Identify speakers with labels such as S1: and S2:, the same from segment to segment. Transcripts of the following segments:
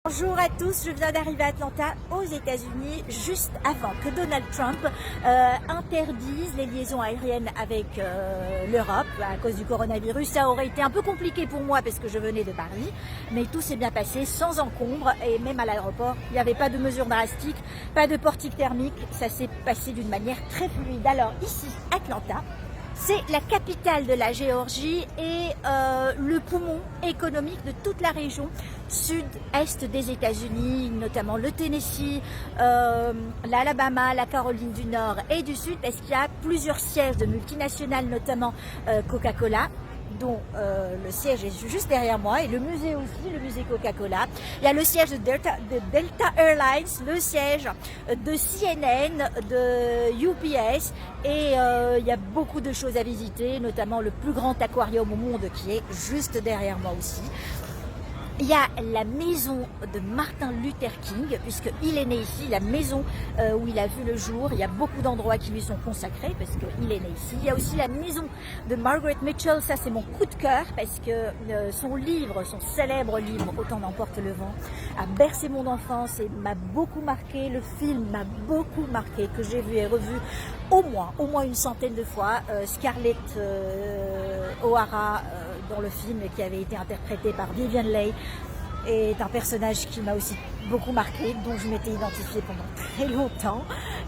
S1: Bonjour à tous, je viens d'arriver à Atlanta aux États-Unis juste avant que Donald Trump interdise les liaisons aériennes avec l'Europe à cause du coronavirus. Ça aurait été un peu compliqué pour moi parce que je venais de Paris, mais tout s'est bien passé sans encombre et même à l'aéroport, il n'y avait pas de mesures drastiques, pas de portique thermique, ça s'est passé d'une manière très fluide. Alors ici, Atlanta, c'est la capitale de la Géorgie et le poumon économique de toute la région sud-est des États-Unis, notamment le Tennessee, l'Alabama, la Caroline du Nord et du Sud, parce qu'il y a plusieurs sièges de multinationales, notamment Coca-Cola, dont le siège est juste derrière moi, et le musée aussi, le musée Coca-Cola. Il y a le siège de Delta Airlines, le siège de CNN, de UPS, et il y a beaucoup de choses à visiter, notamment le plus grand aquarium au monde qui est juste derrière moi aussi. Il y a la maison de Martin Luther King, puisqu'il est né ici, la maison où il a vu le jour. Il y a beaucoup d'endroits qui lui sont consacrés parce qu'il est né ici. Il y a aussi la maison de Margaret Mitchell, ça c'est mon coup de cœur parce que son livre, son célèbre livre, Autant n'emporte le vent, a bercé mon enfance et m'a beaucoup marqué. Le film m'a beaucoup marqué, que j'ai vu et revu au moins une centaine de fois. Scarlett O'Hara dans le film qui avait été interprété par Vivien Leigh est un personnage qui m'a aussi beaucoup marqué, dont je m'étais identifiée pendant très longtemps.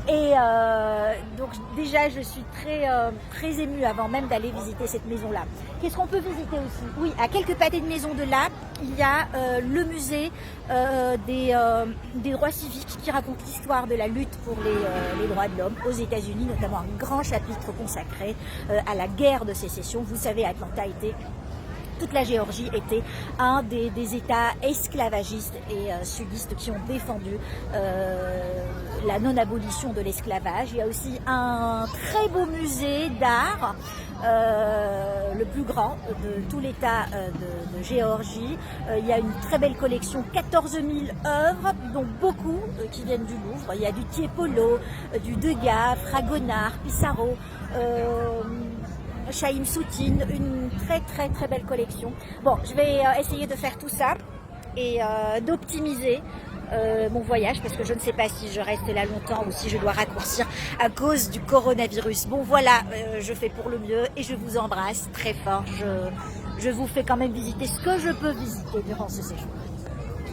S1: Et donc déjà je suis très émue avant même d'aller visiter cette maison-là. Qu'est-ce qu'on peut visiter aussi? Oui, à quelques pâtés de maison de là, il y a le musée des droits civiques qui raconte l'histoire de la lutte pour les droits de l'homme aux États-Unis, notamment un grand chapitre consacré à la guerre de sécession. Vous savez, Atlanta était... Toute la Géorgie était un des États esclavagistes et sudistes qui ont défendu la non-abolition de l'esclavage. Il y a aussi un très beau musée d'art, le plus grand de tout l'État de Géorgie. Il y a une très belle collection, 14 000 œuvres, dont beaucoup qui viennent du Louvre. Il y a du Tiepolo, du Degas, Fragonard, Pissarro, Chaim Soutine, une très belle collection. Bon, je vais essayer de faire tout ça et d'optimiser mon voyage parce que je ne sais pas si je reste là longtemps ou si je dois raccourcir à cause du coronavirus. Bon voilà, je fais pour le mieux et je vous embrasse très fort. Je vous fais quand même visiter ce que je peux visiter durant ce séjour.